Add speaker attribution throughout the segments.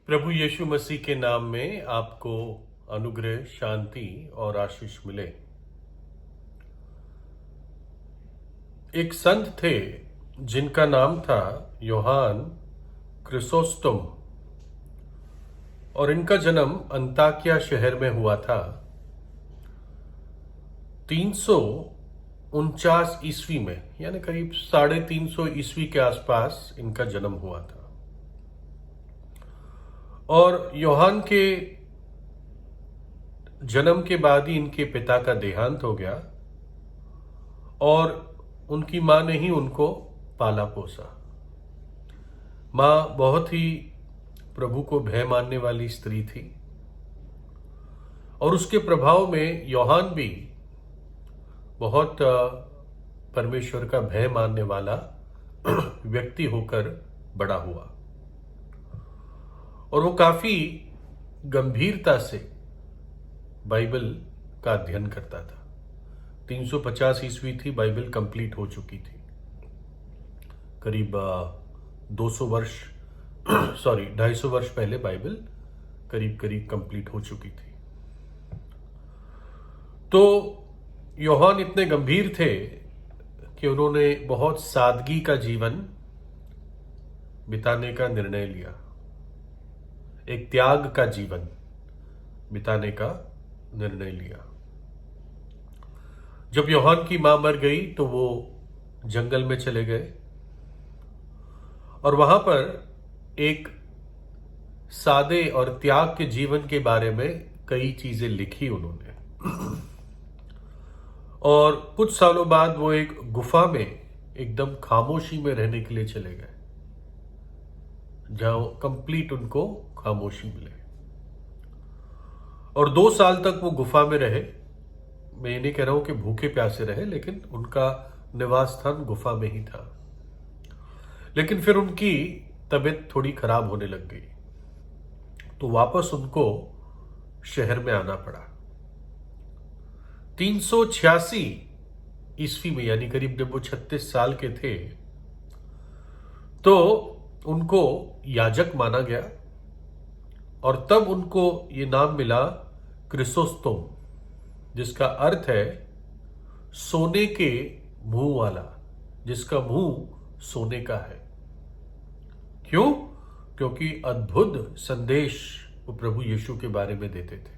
Speaker 1: प्रभु यीशु मसीह के नाम में आपको अनुग्रह, शांति और आशीष मिले। एक संत थे जिनका नाम था योहान क्रिसोस्टोम और इनका जन्म अंताकिया शहर में हुआ था 349 ईस्वी में, यानी करीब 350 ईस्वी के आसपास इनका जन्म हुआ था। और योहान के जन्म के बाद ही इनके पिता का देहांत हो गया और उनकी मां ने ही उनको पाला पोसा। मां बहुत ही प्रभु को भय मानने वाली स्त्री थी और उसके प्रभाव में योहान भी बहुत परमेश्वर का भय मानने वाला व्यक्ति होकर बड़ा हुआ और वो काफी गंभीरता से बाइबल का अध्ययन करता था। 350 ईस्वी थी, बाइबल कंप्लीट हो चुकी थी। करीब 200 वर्ष 250 वर्ष पहले बाइबल करीब कंप्लीट हो चुकी थी। तो योहान इतने गंभीर थे कि उन्होंने बहुत सादगी का जीवन बिताने का निर्णय लिया, एक त्याग का जीवन बिताने का निर्णय लिया। जब योहान की मां मर गई तो वो जंगल में चले गए और वहां पर एक सादे और त्याग के जीवन के बारे में कई चीजें लिखी उन्होंने। और कुछ सालों बाद वो एक गुफा में एकदम खामोशी में रहने के लिए चले गए, जहां कंप्लीट उनको खामोशी मिले। और 2 साल तक वो गुफा में रहे। मैं ये नहीं कह रहा हूं कि भूखे प्यासे रहे, लेकिन उनका निवास स्थान गुफा में ही था। लेकिन फिर उनकी तबीयत थोड़ी खराब होने लग गई, तो वापस उनको शहर में आना पड़ा। 386 ईस्वी में, यानी करीब जब वो 36 साल के थे, तो उनको याजक माना गया और तब उनको ये नाम मिला क्रिसोस्टोम, जिसका अर्थ है सोने के मुंह वाला, जिसका मुंह सोने का है। क्यों? क्योंकि अद्भुत संदेश वो प्रभु यीशु के बारे में देते थे।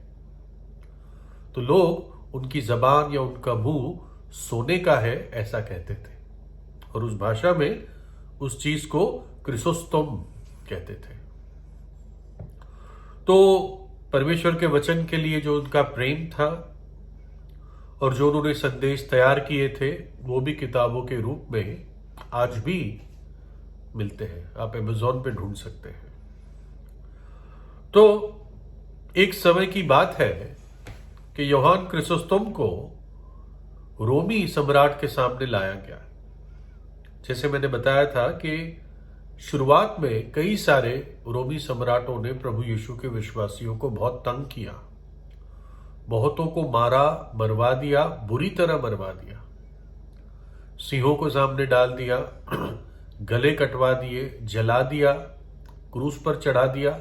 Speaker 1: तो लोग उनकी जबान या उनका मुंह सोने का है ऐसा कहते थे और उस भाषा में उस चीज को क्रिसोस्टोम कहते थे। तो परमेश्वर के वचन के लिए जो उनका प्रेम था और जो उन्होंने संदेश तैयार किए थे, वो भी किताबों के रूप में आज भी मिलते हैं। आप अमेज़न पे ढूंढ सकते हैं। तो एक समय की बात है कि योहान क्रिसोस्टोम को रोमी सम्राट के सामने लाया गया। जैसे मैंने बताया था कि शुरुआत में कई सारे रोमी सम्राटों ने प्रभु यीशु के विश्वासियों को बहुत तंग किया, बहुतों को मारा, मरवा दिया, बुरी तरह मरवा दिया, सिंहों को सामने डाल दिया, गले कटवा दिए, जला दिया, क्रूस पर चढ़ा दिया।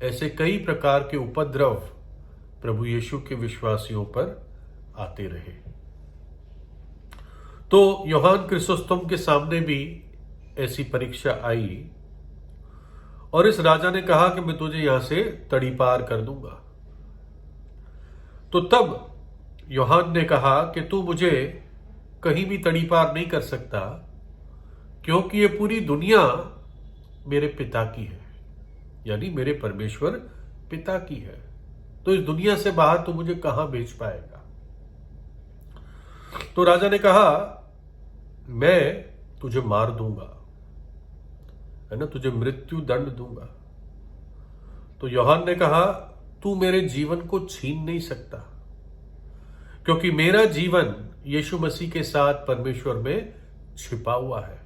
Speaker 1: ऐसे कई प्रकार के उपद्रव प्रभु यीशु के विश्वासियों पर आते रहे। तो योहान क्रिसोस्टोम के सामने भी ऐसी परीक्षा आई और इस राजा ने कहा कि मैं तुझे यहां से तड़ीपार कर दूंगा। तो तब योहान ने कहा कि तू मुझे कहीं भी तड़ीपार नहीं कर सकता, क्योंकि ये पूरी दुनिया मेरे पिता की है, यानी मेरे परमेश्वर पिता की है। तो इस दुनिया से बाहर तू मुझे कहां भेज पाएगा? तो राजा ने कहा मैं तुझे मार दूंगा, है ना, तुझे मृत्यु दंड दूंगा। तो योहान ने कहा तू मेरे जीवन को छीन नहीं सकता, क्योंकि मेरा जीवन यीशु मसीह के साथ परमेश्वर में छिपा हुआ है,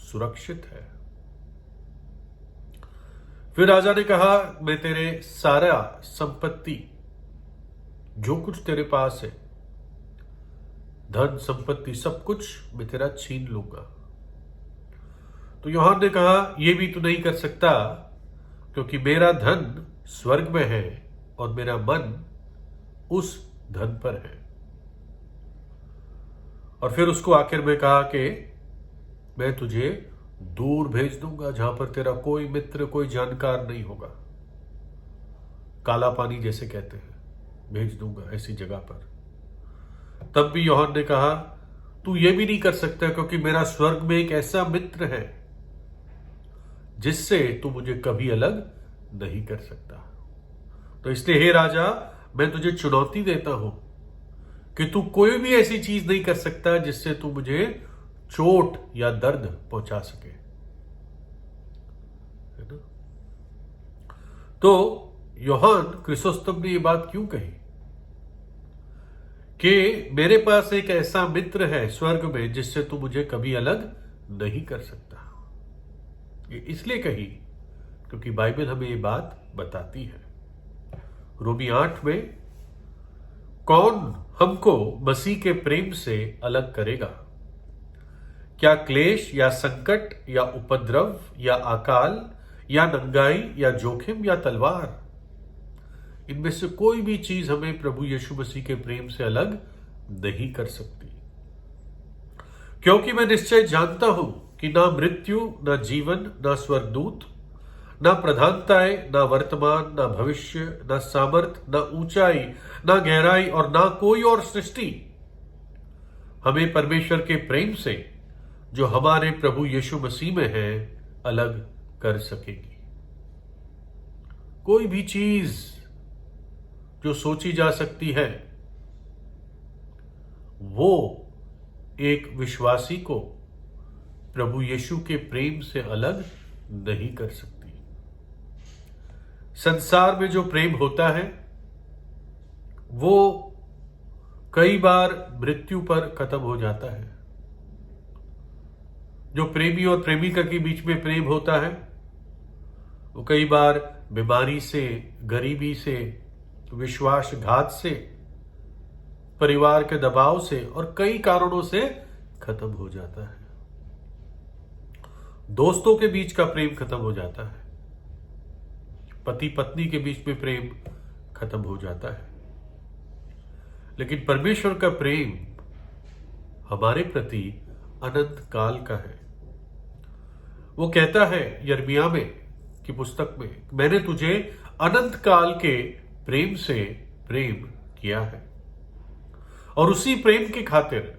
Speaker 1: सुरक्षित है। फिर राजा ने कहा मैं तेरे सारा संपत्ति, जो कुछ तेरे पास है, धन संपत्ति, सब कुछ मैं तेरा छीन लूंगा। तो यूहन्ना ने कहा यह भी तू नहीं कर सकता क्योंकि मेरा धन स्वर्ग में है और मेरा मन उस धन पर है। और फिर उसको आखिर में कहा कि मैं तुझे दूर भेज दूंगा जहां पर तेरा कोई मित्र, कोई जानकार नहीं होगा। काला पानी जैसे कहते हैं, भेज दूंगा ऐसी जगह पर। तब भी यूहन्ना ने कहा, तू ये भी नहीं कर सकता क्योंकि मेरा स्वर्ग में एक ऐसा मित्र है जिससे तू मुझे कभी अलग नहीं कर सकता। तो इसलिए हे राजा, मैं तुझे चुनौती देता हूं कि तू कोई भी ऐसी चीज नहीं कर सकता जिससे तू मुझे चोट या दर्द पहुंचा सके, है ना। तो यूहन्ना क्रिसोस्टम ने यह बात क्यों कही कि मेरे पास एक ऐसा मित्र है स्वर्ग में जिससे तू मुझे कभी अलग नहीं कर सकता। ये इसलिए कही क्योंकि बाइबल हमें ये बात बताती है। रोमी 8 में, कौन हमको मसीह के प्रेम से अलग करेगा? क्या क्लेश या संकट या उपद्रव या अकाल या नंगाई या जोखिम या तलवार? इनमें से कोई भी चीज हमें प्रभु यीशु मसीह के प्रेम से अलग नहीं कर सकती, क्योंकि मैं निश्चय जानता हूं कि ना मृत्यु, ना जीवन, ना स्वर्गदूत, ना प्रधानताएं, ना वर्तमान, ना भविष्य, ना सामर्थ, ना ऊंचाई, ना गहराई और ना कोई और सृष्टि हमें परमेश्वर के प्रेम से जो हमारे प्रभु यीशु मसीह में है अलग कर सकेगी। कोई भी चीज जो सोची जा सकती है वो एक विश्वासी को प्रभु यीशु के प्रेम से अलग नहीं कर सकती। संसार में जो प्रेम होता है वो कई बार मृत्यु पर खत्म हो जाता है। जो प्रेमी और प्रेमिका के बीच में प्रेम होता है वो कई बार बीमारी से, गरीबी से, विश्वासघात से, परिवार के दबाव से और कई कारणों से खत्म हो जाता है। दोस्तों के बीच का प्रेम खत्म हो जाता है, पति पत्नी के बीच में प्रेम खत्म हो जाता है, लेकिन परमेश्वर का प्रेम हमारे प्रति अनंत काल का है। वो कहता है यिर्मयाह में की पुस्तक में, मैंने तुझे अनंत काल के प्रेम से प्रेम किया है। और उसी प्रेम की खातिर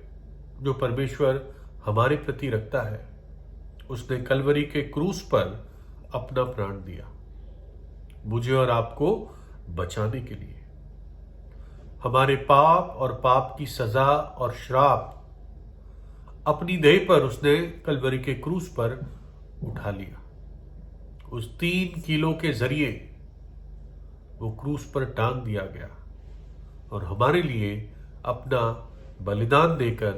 Speaker 1: जो परमेश्वर हमारे प्रति रखता है, उसने कलवरी के क्रूस पर अपना प्राण दिया मुझे और आपको बचाने के लिए। हमारे पाप और पाप की सजा और श्राप अपनी देह पर उसने कलवरी के क्रूस पर उठा लिया। उस 3 किलो के जरिए वो क्रूस पर टांग दिया गया और हमारे लिए अपना बलिदान देकर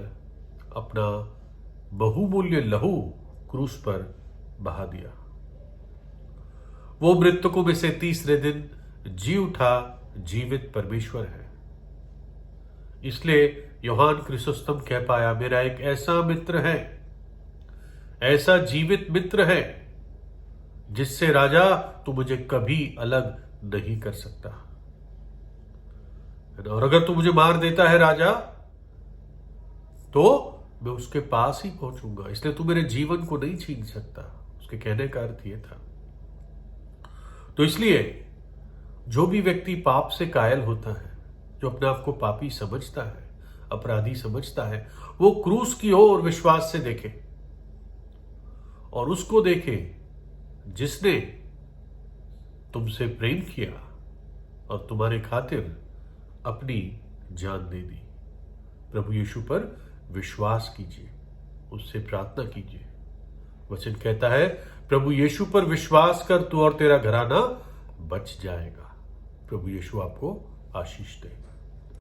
Speaker 1: अपना बहुमूल्य लहू क्रूस पर बहा दिया। वो मृतकों में से तीसरे दिन जी उठा जीवित परमेश्वर है। इसलिए यूहन्ना क्रिसोस्टम कह पाया, मेरा एक ऐसा मित्र है, ऐसा जीवित मित्र है जिससे राजा तू मुझे कभी अलग नहीं कर सकता। और अगर तू मुझे मार देता है राजा तो मैं उसके पास ही पहुंचूंगा, इसलिए तू मेरे जीवन को नहीं छीन सकता। उसके कहने का अर्थ यह था। तो इसलिए जो भी व्यक्ति पाप से कायल होता है, जो अपने आप को पापी समझता है, अपराधी समझता है, वो क्रूस की ओर विश्वास से देखे और उसको देखे जिसने तुमसे प्रेम किया और तुम्हारे खातिर अपनी जान दे दी। प्रभु यीशु पर विश्वास कीजिए, उससे प्रार्थना कीजिए। वचन कहता है, प्रभु यीशु पर विश्वास कर तू और तेरा घराना बच जाएगा। प्रभु यीशु आपको आशीष दे।